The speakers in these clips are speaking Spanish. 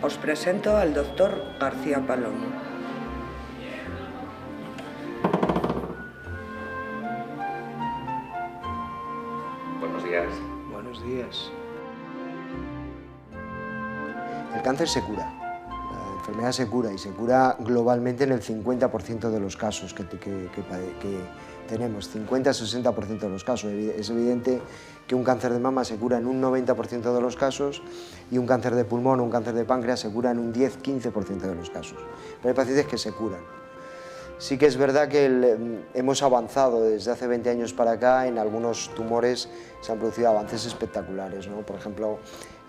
Os presento al doctor García Palomo. Buenos días. Buenos días. El cáncer se cura. La enfermedad se cura y se cura globalmente en el 50% de los casos que tenemos, 50-60% de los casos. Es evidente que un cáncer de mama se cura en un 90% de los casos y un cáncer de pulmón o un cáncer de páncreas se cura en un 10-15% de los casos. Pero hay pacientes que se curan. Sí que es verdad que hemos avanzado desde hace 20 años para acá. En algunos tumores se han producido avances espectaculares, ¿no? Por ejemplo,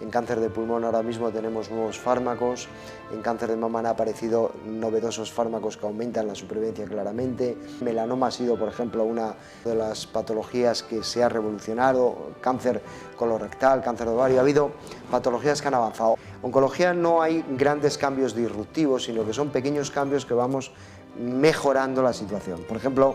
en cáncer de pulmón ahora mismo tenemos nuevos fármacos, en cáncer de mama han aparecido novedosos fármacos que aumentan la supervivencia claramente. Melanoma ha sido, por ejemplo, una de las patologías que se ha revolucionado, cáncer colorectal, cáncer de ovario, ha habido patologías que han avanzado. En oncología no hay grandes cambios disruptivos, sino que son pequeños cambios que vamos mejorando la situación. Por ejemplo,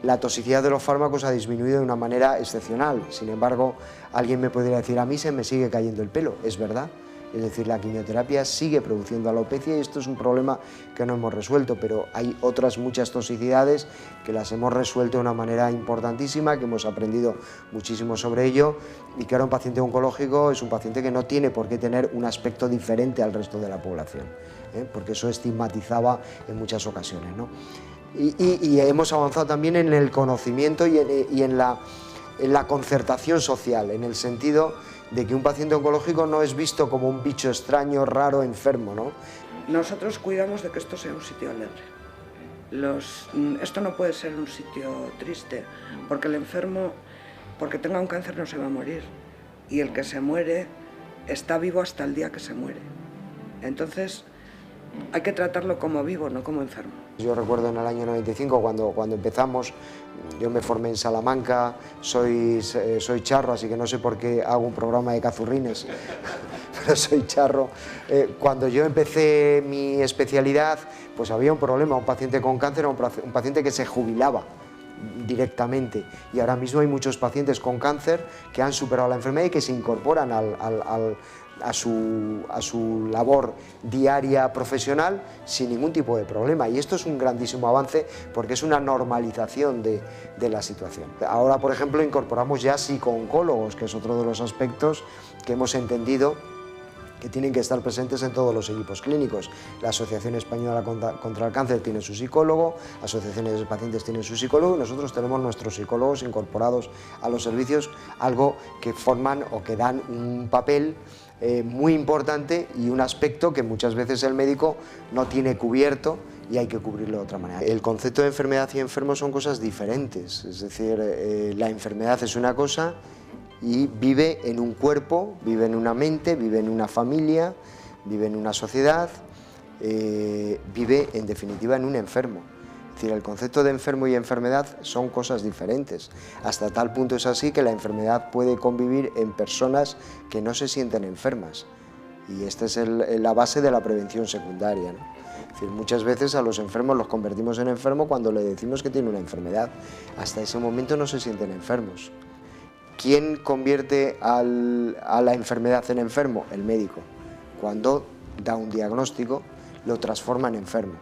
la toxicidad de los fármacos ha disminuido de una manera excepcional. Sin embargo, alguien me podría decir, a mí se me sigue cayendo el pelo. Es verdad. Es decir, la quimioterapia sigue produciendo alopecia y esto es un problema que no hemos resuelto, pero hay otras muchas toxicidades que las hemos resuelto de una manera importantísima, que hemos aprendido muchísimo sobre ello y que ahora un paciente oncológico es un paciente que no tiene por qué tener un aspecto diferente al resto de la población, porque eso estigmatizaba en muchas ocasiones, ¿no? Y hemos avanzado también en el conocimiento y en la concertación social, en el sentido de que un paciente oncológico no es visto como un bicho extraño, raro, enfermo, ¿no? Nosotros cuidamos de que esto sea un sitio alegre. Esto no puede ser un sitio triste, porque el enfermo, porque tenga un cáncer, no se va a morir. Y el que se muere está vivo hasta el día que se muere. Entonces, hay que tratarlo como vivo, no como enfermo. Yo recuerdo en el año 95, cuando empezamos, yo me formé en Salamanca, soy charro, así que no sé por qué hago un programa de cazurrines, pero soy charro. Cuando yo empecé mi especialidad, pues había un problema, un paciente con cáncer, un paciente que se jubilaba directamente, y ahora mismo hay muchos pacientes con cáncer que han superado la enfermedad y que se incorporan a su labor diaria profesional sin ningún tipo de problema, y esto es un grandísimo avance porque es una normalización de la situación. Ahora, por ejemplo, incorporamos ya psicooncólogos, que es otro de los aspectos que hemos entendido que tienen que estar presentes en todos los equipos clínicos. La Asociación Española contra el Cáncer tiene su psicólogo, asociaciones de pacientes tienen su psicólogo y nosotros tenemos nuestros psicólogos incorporados a los servicios, algo que forman o que dan un papel muy importante y un aspecto que muchas veces el médico no tiene cubierto y hay que cubrirlo de otra manera. El concepto de enfermedad y enfermo son cosas diferentes, es decir, la enfermedad es una cosa y vive en un cuerpo, vive en una mente, vive en una familia, vive en una sociedad, vive en definitiva en un enfermo. Es decir, el concepto de enfermo y enfermedad son cosas diferentes. Hasta tal punto es así que la enfermedad puede convivir en personas que no se sienten enfermas. Y esta es la base de la prevención secundaria, ¿no? Es decir, muchas veces a los enfermos los convertimos en enfermos cuando le decimos que tiene una enfermedad. Hasta ese momento no se sienten enfermos. ¿Quién convierte a la enfermedad en enfermo? El médico. Cuando da un diagnóstico, lo transforma en enfermo.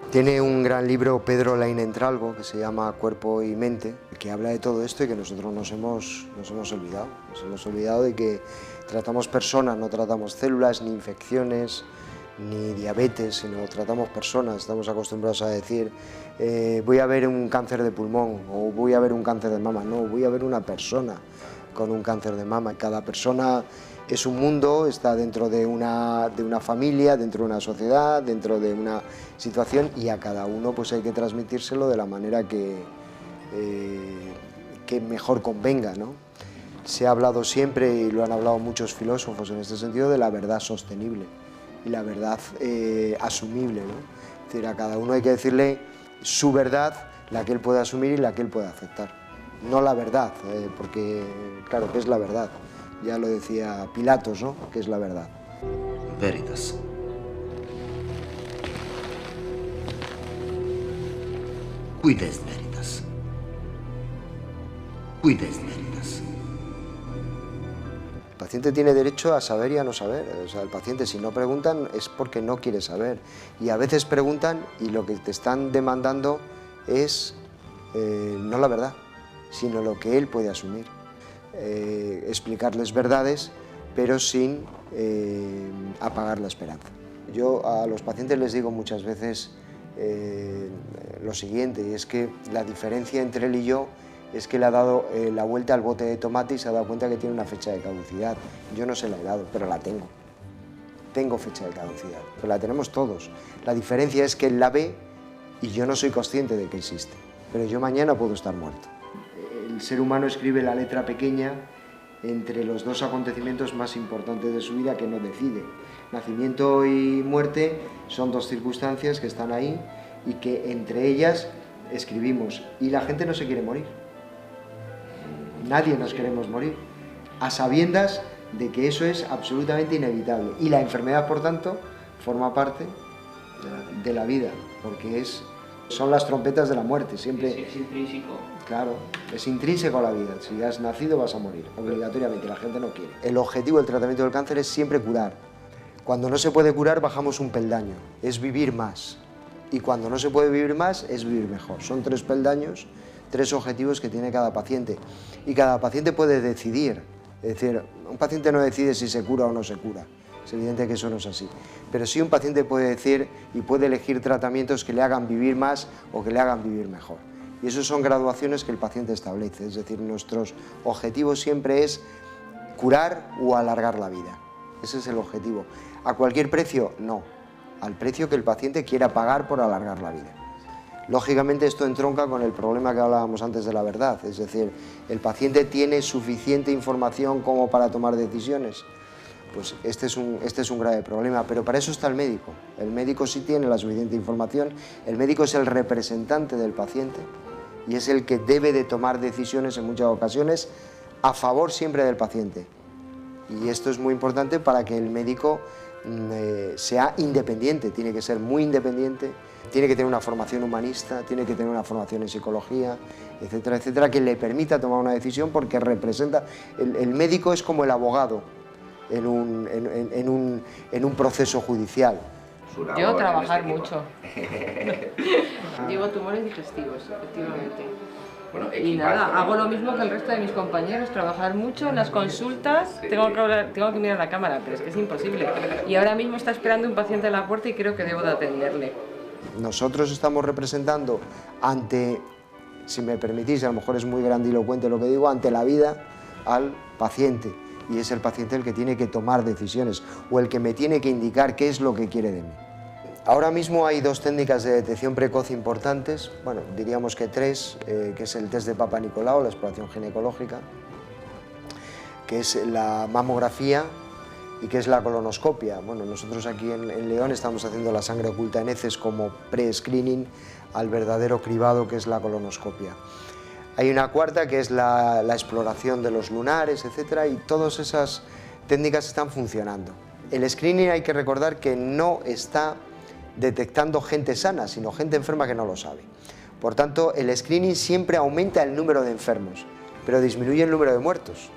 Tiene un gran libro Pedro Leinentralgo que se llama Cuerpo y Mente, que habla de todo esto y que nosotros nos hemos olvidado. Nos hemos olvidado de que tratamos personas, no tratamos células, ni infecciones, ni diabetes, sino tratamos personas. Estamos acostumbrados a decir, voy a ver un cáncer de pulmón o voy a ver un cáncer de mama. No, voy a ver una persona con un cáncer de mama. Cada persona es un mundo, está dentro de una familia, dentro de una sociedad, dentro de una situación, y a cada uno pues hay que transmitírselo de la manera que mejor convenga, ¿no? Se ha hablado siempre, y lo han hablado muchos filósofos en este sentido, de la verdad sostenible y la verdad asumible, ¿no? Es decir, a cada uno hay que decirle su verdad, la que él puede asumir y la que él puede aceptar. No la verdad, porque claro, ¿qué es la verdad? Ya lo decía Pilatos, ¿no? ¿Qué es la verdad? Veritas. Quid est veritas? Quid est veritas? paciente tiene derecho a saber y a no saber. O sea, el paciente, si no preguntan, es porque no quiere saber. Y a veces preguntan y lo que te están demandando es no la verdad, sino lo que él puede asumir. Explicarles verdades, pero sin apagar la esperanza. Yo a los pacientes les digo muchas veces lo siguiente, y es que la diferencia entre él y yo es que le ha dado la vuelta al bote de tomate y se ha dado cuenta que tiene una fecha de caducidad. Yo no se la he dado, pero la tengo. Tengo fecha de caducidad, pero la tenemos todos. La diferencia es que él la ve y yo no soy consciente de que existe. Pero yo mañana puedo estar muerto. El ser humano escribe la letra pequeña entre los dos acontecimientos más importantes de su vida que no decide. Nacimiento y muerte son dos circunstancias que están ahí y que entre ellas escribimos. Y la gente no se quiere morir. Nadie nos queremos morir, a sabiendas de que eso es absolutamente inevitable. Y la enfermedad, por tanto, forma parte de la vida, porque son las trompetas de la muerte, siempre. Es intrínseco. Claro, es intrínseco a la vida. Si has nacido vas a morir, obligatoriamente, la gente no quiere. El objetivo del tratamiento del cáncer es siempre curar. Cuando no se puede curar, bajamos un peldaño, es vivir más. Y cuando no se puede vivir más, es vivir mejor. Son 3 peldaños, 3 objetivos que tiene cada paciente. Y cada paciente puede decidir. Es decir, un paciente no decide si se cura o no se cura. Es evidente que eso no es así. Pero sí un paciente puede decir y puede elegir tratamientos que le hagan vivir más o que le hagan vivir mejor. Y eso son graduaciones que el paciente establece. Es decir, nuestros objetivos siempre es curar o alargar la vida. Ese es el objetivo. ¿A cualquier precio? No. Al precio que el paciente quiera pagar por alargar la vida. Lógicamente esto entronca con el problema que hablábamos antes de la verdad, es decir, ¿el paciente tiene suficiente información como para tomar decisiones? Pues este es un grave problema, pero para eso está el médico. El médico sí tiene la suficiente información, el médico es el representante del paciente y es el que debe de tomar decisiones en muchas ocasiones a favor siempre del paciente. Y esto es muy importante para que el médico sea independiente, tiene que ser muy independiente, tiene que tener una formación humanista, tiene que tener una formación en psicología, etcétera, etcétera, que le permita tomar una decisión porque representa. El médico es como el abogado en un proceso judicial. Yo trabajar mucho. Digo tumores digestivos, efectivamente. Bueno, Y nada, hago lo mismo que el resto de mis compañeros, trabajar mucho en las consultas, tengo que mirar la cámara, pero es que es imposible. Y ahora mismo está esperando un paciente en la puerta y creo que debo de atenderle. Nosotros estamos representando ante, si me permitís, a lo mejor es muy grandilocuente lo que digo, ante la vida al paciente. Y es el paciente el que tiene que tomar decisiones o el que me tiene que indicar qué es lo que quiere de mí. Ahora mismo hay 2 técnicas de detección precoz importantes, bueno, diríamos que 3, que es el test de Papa Nicolau, la exploración ginecológica, que es la mamografía y que es la colonoscopia. Bueno, nosotros aquí en León estamos haciendo la sangre oculta en heces como pre-screening al verdadero cribado que es la colonoscopia. Hay una cuarta que es la exploración de los lunares, etcétera, y todas esas técnicas están funcionando. El screening hay que recordar que no está detectando gente sana, sino gente enferma que no lo sabe. Por tanto, el screening siempre aumenta el número de enfermos, pero disminuye el número de muertos.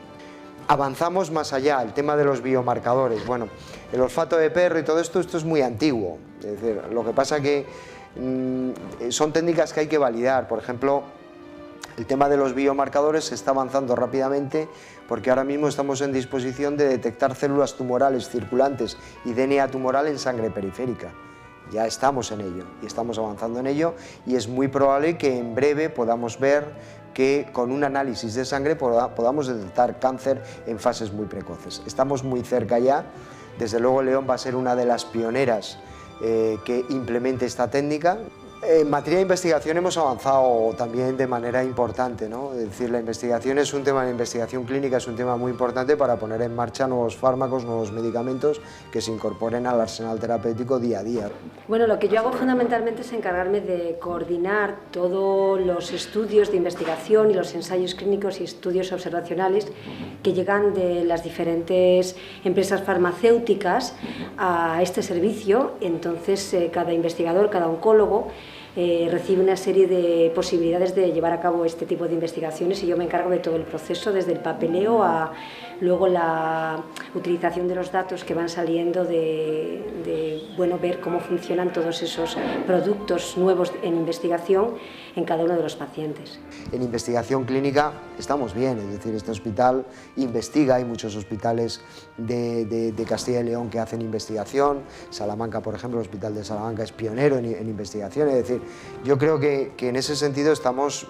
Avanzamos más allá, el tema de los biomarcadores. Bueno, el olfato de perro y todo esto es muy antiguo. Es decir, lo que pasa que son técnicas que hay que validar. Por ejemplo, el tema de los biomarcadores se está avanzando rápidamente porque ahora mismo estamos en disposición de detectar células tumorales circulantes y DNA tumoral en sangre periférica. Ya estamos en ello y estamos avanzando en ello y es muy probable que en breve podamos ver que con un análisis de sangre podamos detectar cáncer en fases muy precoces. Estamos muy cerca ya, desde luego León va a ser una de las pioneras que implemente esta técnica. En materia de investigación hemos avanzado también de manera importante, ¿no? Es decir, la investigación es un tema, la investigación clínica es un tema muy importante para poner en marcha nuevos fármacos, nuevos medicamentos que se incorporen al arsenal terapéutico día a día. Bueno, lo que yo hago fundamentalmente es encargarme de coordinar todos los estudios de investigación y los ensayos clínicos y estudios observacionales que llegan de las diferentes empresas farmacéuticas a este servicio. Entonces, cada investigador, cada oncólogo, recibe una serie de posibilidades de llevar a cabo este tipo de investigaciones y yo me encargo de todo el proceso, desde el papeleo a luego la utilización de los datos que van saliendo bueno, ver cómo funcionan todos esos productos nuevos en investigación en cada uno de los pacientes. En investigación clínica estamos bien, es decir, este hospital investiga, hay muchos hospitales de Castilla y León que hacen investigación, Salamanca, por ejemplo, el Hospital de Salamanca es pionero en investigación, es decir, yo creo que en ese sentido estamos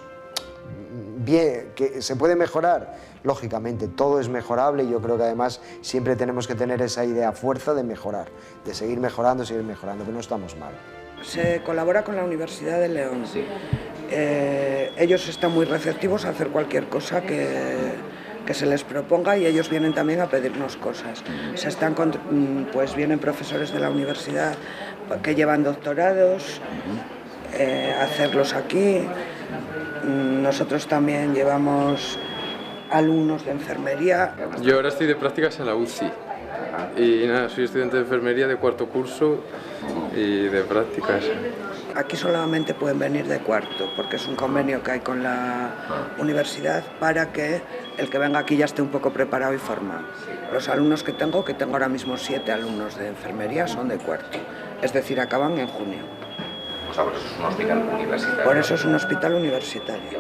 bien. ¿Que se puede mejorar? Lógicamente, todo es mejorable y yo creo que además siempre tenemos que tener esa idea fuerza de mejorar, de seguir mejorando, pero no estamos mal. Se colabora con la Universidad de León. Sí. Ellos están muy receptivos a hacer cualquier cosa que se les proponga y ellos vienen también a pedirnos cosas. Pues vienen profesores de la universidad que llevan doctorados a hacerlos aquí. Nosotros también llevamos alumnos de enfermería. Yo ahora estoy de prácticas en la UCI y nada, soy estudiante de enfermería de cuarto curso y de prácticas. Aquí solamente pueden venir de cuarto porque es un convenio que hay con la universidad para que el que venga aquí ya esté un poco preparado y formado. Los alumnos que tengo ahora mismo 7 alumnos de enfermería, son de cuarto, es decir, acaban en junio. O sea, por eso es un hospital universitario. Por eso es un hospital universitario.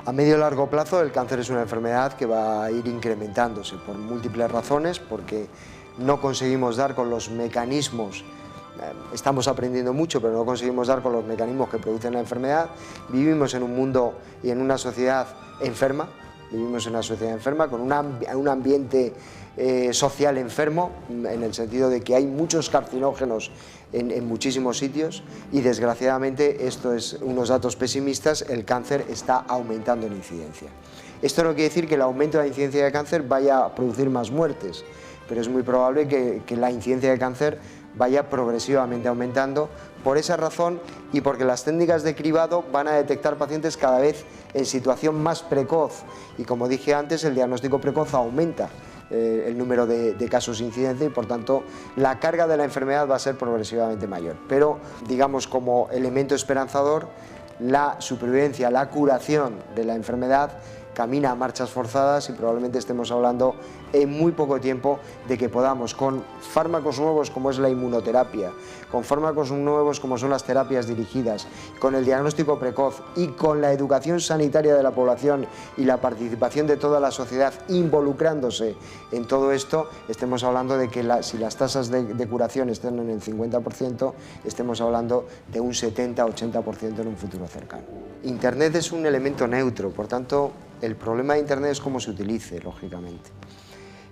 A medio y largo plazo el cáncer es una enfermedad que va a ir incrementándose por múltiples razones, porque no conseguimos dar con los mecanismos, estamos aprendiendo mucho, pero no conseguimos dar con los mecanismos que producen la enfermedad. Vivimos en un mundo y en una sociedad enferma, con un ambiente social enfermo, en el sentido de que hay muchos carcinógenos en muchísimos sitios y desgraciadamente, esto es unos datos pesimistas, el cáncer está aumentando en incidencia. Esto no quiere decir que el aumento de la incidencia de cáncer vaya a producir más muertes, pero es muy probable que la incidencia de cáncer vaya progresivamente aumentando por esa razón y porque las técnicas de cribado van a detectar pacientes cada vez en situación más precoz y, como dije antes, el diagnóstico precoz aumenta el número de casos de incidencia y, por tanto, la carga de la enfermedad va a ser progresivamente mayor. Pero, digamos, como elemento esperanzador, la supervivencia, la curación de la enfermedad camina a marchas forzadas y probablemente estemos hablando en muy poco tiempo de que podamos, con fármacos nuevos como es la inmunoterapia, con fármacos nuevos como son las terapias dirigidas, con el diagnóstico precoz y con la educación sanitaria de la población y la participación de toda la sociedad involucrándose en todo esto, estemos hablando de que si las tasas de curación están en el 50%, estemos hablando de un 70-80% en un futuro cercano. Internet es un elemento neutro, por tanto, el problema de Internet es cómo se utilice, lógicamente.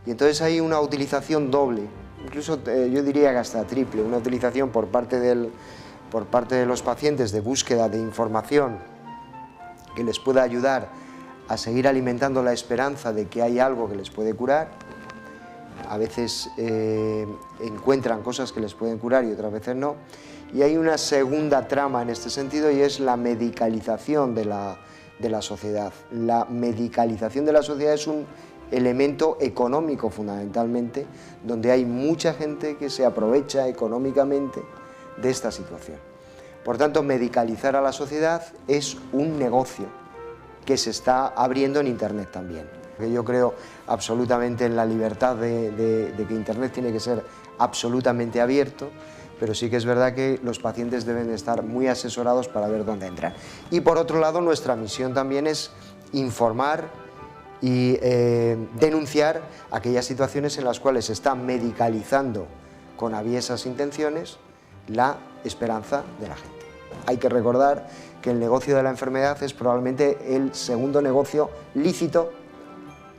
Y entonces hay una utilización doble, incluso yo diría que hasta triple, una utilización por parte de los pacientes de búsqueda de información que les pueda ayudar a seguir alimentando la esperanza de que hay algo que les puede curar. A veces encuentran cosas que les pueden curar y otras veces no. Y hay una segunda trama en este sentido y es la medicalización de la sociedad. La medicalización de la sociedad es un elemento económico fundamentalmente, donde hay mucha gente que se aprovecha económicamente de esta situación. Por tanto, medicalizar a la sociedad es un negocio que se está abriendo en Internet también. Yo creo absolutamente en la libertad de que Internet tiene que ser absolutamente abierto, pero sí que es verdad que los pacientes deben de estar muy asesorados para ver dónde entran. Y por otro lado, nuestra misión también es informar y denunciar aquellas situaciones en las cuales se está medicalizando con aviesas intenciones la esperanza de la gente. Hay que recordar que el negocio de la enfermedad es probablemente el segundo negocio lícito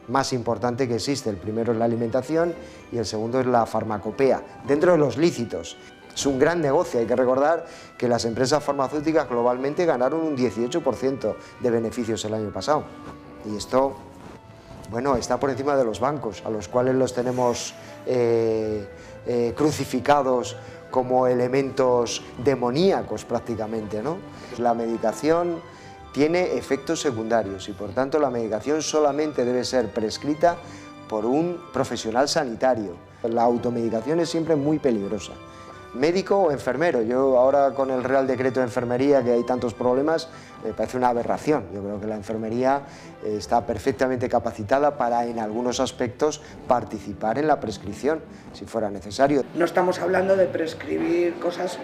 más importante que existe. El primero es la alimentación y el segundo es la farmacopea, dentro de los lícitos. Es un gran negocio, hay que recordar que las empresas farmacéuticas globalmente ganaron un 18% de beneficios el año pasado. Y esto, bueno, está por encima de los bancos, a los cuales los tenemos crucificados como elementos demoníacos prácticamente, ¿no? La medicación tiene efectos secundarios y por tanto la medicación solamente debe ser prescrita por un profesional sanitario. La automedicación es siempre muy peligrosa. médico o enfermero. Yo ahora con el Real Decreto de Enfermería, que hay tantos problemas, me parece una aberración. Yo creo que la enfermería está perfectamente capacitada para, en algunos aspectos, participar en la prescripción, si fuera necesario. No estamos hablando de prescribir cosas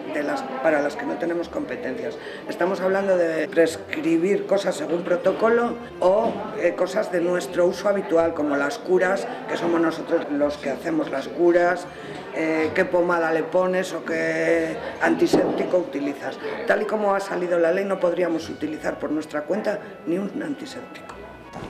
para las que no tenemos competencias. Estamos hablando de prescribir cosas según protocolo o cosas de nuestro uso habitual, como las curas, que somos nosotros los que hacemos las curas, qué pomada le pones o qué antiséptico utilizas. Tal y como ha salido la ley, no podríamos utilizar por nuestra cuenta ni un antiséptico.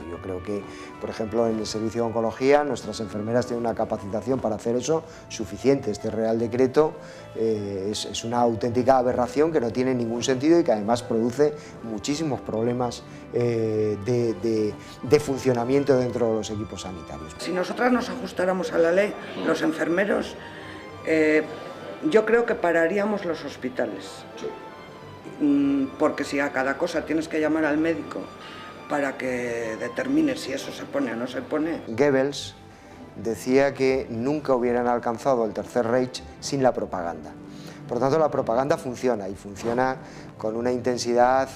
Yo creo que, por ejemplo, en el servicio de oncología nuestras enfermeras tienen una capacitación para hacer eso suficiente. Este Real Decreto es una auténtica aberración que no tiene ningún sentido y que además produce muchísimos problemas de funcionamiento dentro de los equipos sanitarios. Si nosotras nos ajustáramos a la ley, los enfermeros, yo creo que pararíamos los hospitales. Porque si a cada cosa tienes que llamar al médico para que determine si eso se pone o no se pone. Goebbels decía que nunca hubieran alcanzado el Tercer Reich sin la propaganda. Por tanto, la propaganda funciona y funciona con una intensidad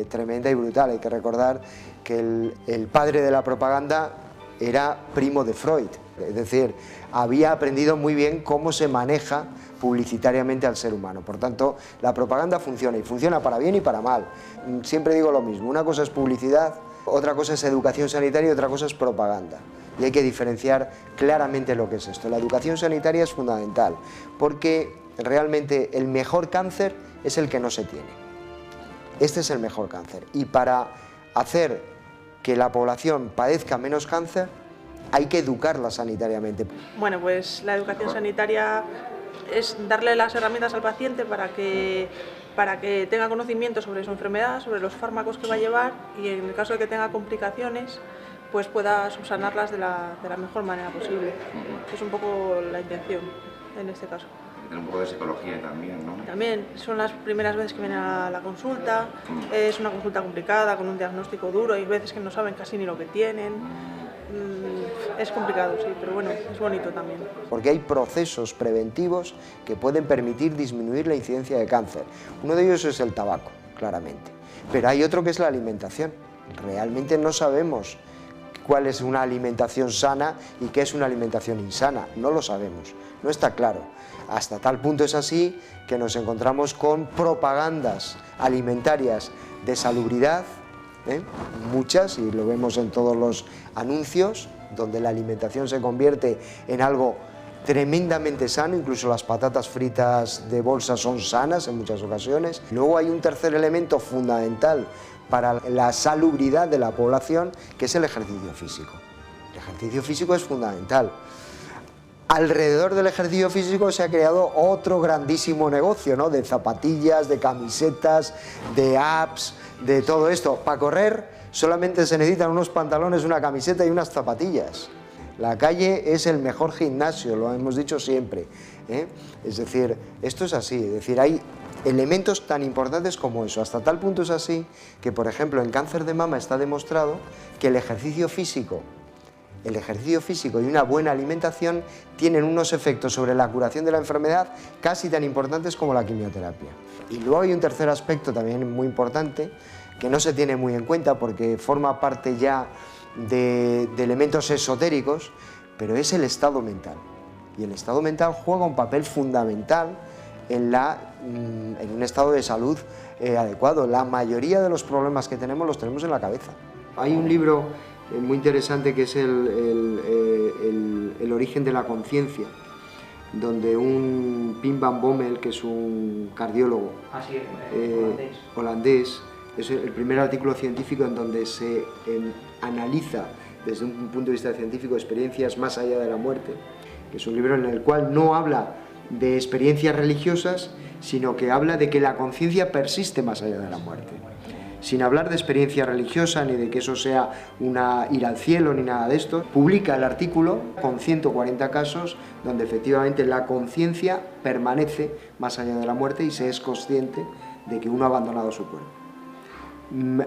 tremenda y brutal. Hay que recordar que el padre de la propaganda era primo de Freud, es decir, había aprendido muy bien cómo se maneja publicitariamente al ser humano. Por tanto, la propaganda funciona y funciona para bien y para mal. Siempre digo lo mismo, una cosa es publicidad, otra cosa es educación sanitaria y otra cosa es propaganda. Y hay que diferenciar claramente lo que es esto. La educación sanitaria es fundamental porque realmente el mejor cáncer es el que no se tiene. Este es el mejor cáncer. Y para hacer que la población padezca menos cáncer, hay que educarla sanitariamente. Bueno, pues la educación sanitaria es darle las herramientas al paciente para que tenga conocimiento sobre su enfermedad, sobre los fármacos que va a llevar y en el caso de que tenga complicaciones, pues pueda subsanarlas de la mejor manera posible. Es un poco la intención en este caso. Tiene un poco de psicología también, ¿no? También son las primeras veces que vienen a la consulta, es una consulta complicada, con un diagnóstico duro, hay veces que no saben casi ni lo que tienen. Es complicado, sí, pero bueno, es bonito también. Porque hay procesos preventivos que pueden permitir disminuir la incidencia de cáncer. Uno de ellos es el tabaco, claramente. Pero hay otro que es la alimentación. Realmente no sabemos cuál es una alimentación sana y qué es una alimentación insana. No lo sabemos, no está claro. Hasta tal punto es así que nos encontramos con propagandas alimentarias de salubridad, muchas, y lo vemos en todos los anuncios, donde la alimentación se convierte en algo tremendamente sano, incluso las patatas fritas de bolsa son sanas en muchas ocasiones. Luego hay un tercer elemento fundamental para la salubridad de la población, que es el ejercicio físico. El ejercicio físico es fundamental. Alrededor del ejercicio físico se ha creado otro grandísimo negocio, ¿no? De zapatillas, de camisetas, de apps, de todo esto. Para correr solamente se necesitan unos pantalones, una camiseta y unas zapatillas. La calle es el mejor gimnasio, lo hemos dicho siempre, ¿eh? Es decir, esto es así, es decir, hay elementos tan importantes como eso. Hasta tal punto es así que, por ejemplo, en cáncer de mama está demostrado que el ejercicio físico y una buena alimentación tienen unos efectos sobre la curación de la enfermedad casi tan importantes como la quimioterapia. Y luego hay un tercer aspecto también muy importante que no se tiene muy en cuenta porque forma parte ya de elementos esotéricos, pero es el estado mental. Y el estado mental juega un papel fundamental en un estado de salud adecuado. La mayoría de los problemas que tenemos los tenemos en la cabeza. Hay un libro muy interesante que es el origen de la conciencia, donde un Pim Van Bommel, que es un cardiólogo holandés, es el primer artículo científico en donde se analiza desde un punto de vista científico experiencias más allá de la muerte, que es un libro en el cual no habla de experiencias religiosas, sino que habla de que la conciencia persiste más allá de la muerte. Sin hablar de experiencia religiosa, ni de que eso sea ir al cielo, ni nada de esto, publica el artículo con 140 casos donde efectivamente la conciencia permanece más allá de la muerte y se es consciente de que uno ha abandonado su cuerpo.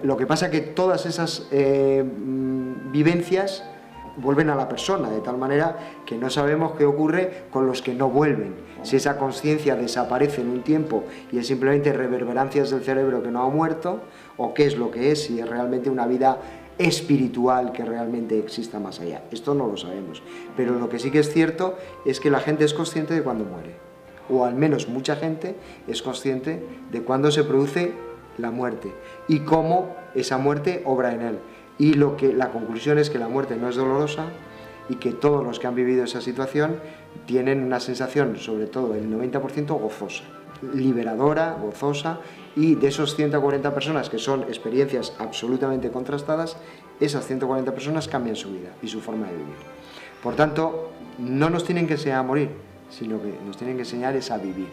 Lo que pasa es que todas esas vivencias vuelven a la persona, de tal manera que no sabemos qué ocurre con los que no vuelven. Si esa conciencia desaparece en un tiempo y es simplemente reverberancias del cerebro que no ha muerto, o qué es lo que es, si es realmente una vida espiritual que realmente exista más allá. Esto no lo sabemos, pero lo que sí que es cierto es que la gente es consciente de cuándo muere, o al menos mucha gente es consciente de cuándo se produce la muerte y cómo esa muerte obra en él. Y la conclusión es que la muerte no es dolorosa y que todos los que han vivido esa situación tienen una sensación, sobre todo el 90%, gozosa, liberadora, gozosa, y de esos 140 personas que son experiencias absolutamente contrastadas, esas 140 personas cambian su vida y su forma de vivir. Por tanto, no nos tienen que enseñar a morir, sino que nos tienen que enseñar es a vivir,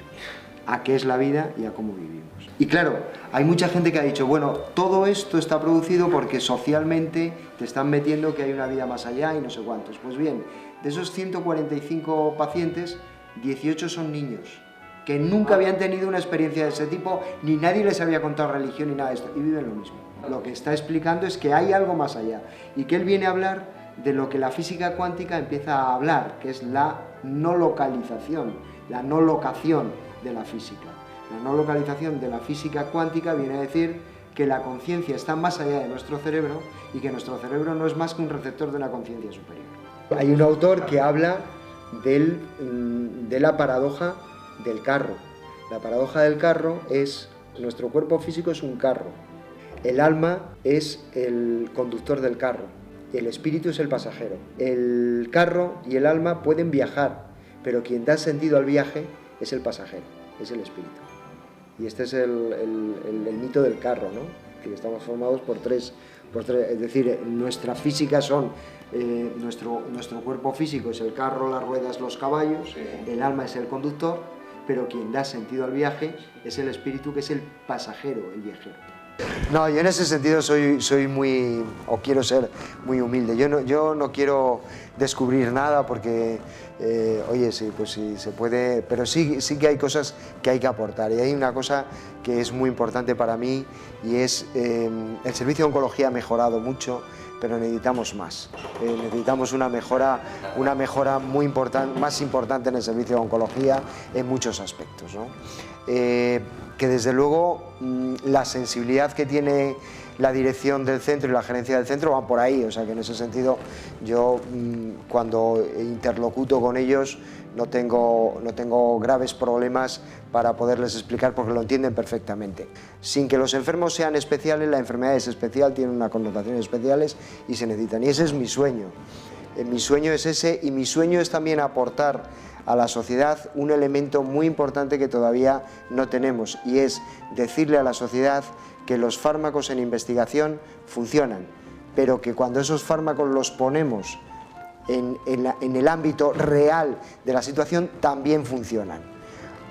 a qué es la vida y a cómo vivimos. Y claro, hay mucha gente que ha dicho, bueno, todo esto está producido porque socialmente te están metiendo que hay una vida más allá y no sé cuántos. Pues bien, de esos 145 pacientes, 18 son niños, que nunca habían tenido una experiencia de ese tipo, ni nadie les había contado religión ni nada de esto, y viven lo mismo. Lo que está explicando es que hay algo más allá, y que él viene a hablar de lo que la física cuántica empieza a hablar, que es la no localización, la no locación de la física. La no localización de la física cuántica viene a decir que la conciencia está más allá de nuestro cerebro y que nuestro cerebro no es más que un receptor de una conciencia superior. Hay un autor que habla de la paradoja del carro. La paradoja del carro es, nuestro cuerpo físico es un carro, el alma es el conductor del carro, y el espíritu es el pasajero. El carro y el alma pueden viajar, pero quien da sentido al viaje es el pasajero, es el espíritu. Y este es el mito del carro, ¿no? Que estamos formados por tres, es decir, nuestra física son, nuestro cuerpo físico es el carro, las ruedas, los caballos, el alma es el conductor, pero quien da sentido al viaje es el espíritu, que es el pasajero, el viajero. No, yo en ese sentido soy muy, o quiero ser muy humilde. Yo no quiero descubrir nada porque, oye, sí, pues sí se puede, pero sí que hay cosas que hay que aportar. Y hay una cosa que es muy importante para mí y es el servicio de oncología ha mejorado mucho, pero necesitamos más. Necesitamos una mejora muy importante, más importante en el servicio de oncología en muchos aspectos, ¿no? Que desde luego la sensibilidad que tiene la dirección del centro y la gerencia del centro van por ahí, o sea que en ese sentido yo cuando interlocuto con ellos no tengo graves problemas para poderles explicar porque lo entienden perfectamente. Sin que los enfermos sean especiales, la enfermedad es especial, tiene unas connotaciones especiales y se necesitan, y ese es mi sueño. Mi sueño es ese, y mi sueño es también aportar a la sociedad un elemento muy importante que todavía no tenemos, y es decirle a la sociedad que los fármacos en investigación funcionan, pero que cuando esos fármacos los ponemos en el ámbito real de la situación también funcionan,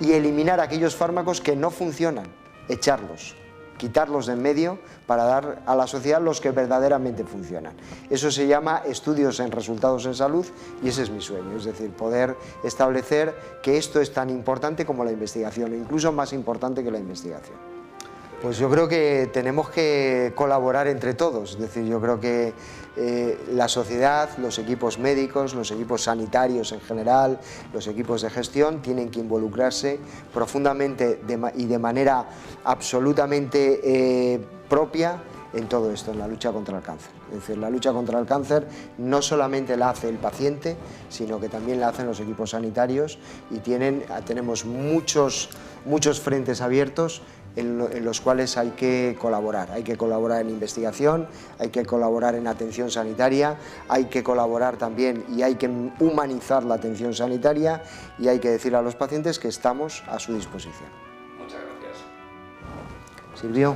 y eliminar aquellos fármacos que no funcionan, echarlos, quitarlos de en medio para dar a la sociedad los que verdaderamente funcionan. Eso se llama estudios en resultados en salud y ese es mi sueño, es decir, poder establecer que esto es tan importante como la investigación, o incluso más importante que la investigación. Pues yo creo que tenemos que colaborar entre todos, es decir, yo creo que la sociedad, los equipos médicos, los equipos sanitarios en general, los equipos de gestión tienen que involucrarse profundamente y de manera absolutamente propia en todo esto, en la lucha contra el cáncer. Es decir, la lucha contra el cáncer no solamente la hace el paciente, sino que también la hacen los equipos sanitarios y tenemos muchos frentes abiertos en los cuales hay que colaborar en investigación, hay que colaborar en atención sanitaria, hay que colaborar también y hay que humanizar la atención sanitaria y hay que decir a los pacientes que estamos a su disposición. Muchas gracias. ¿Sirvió?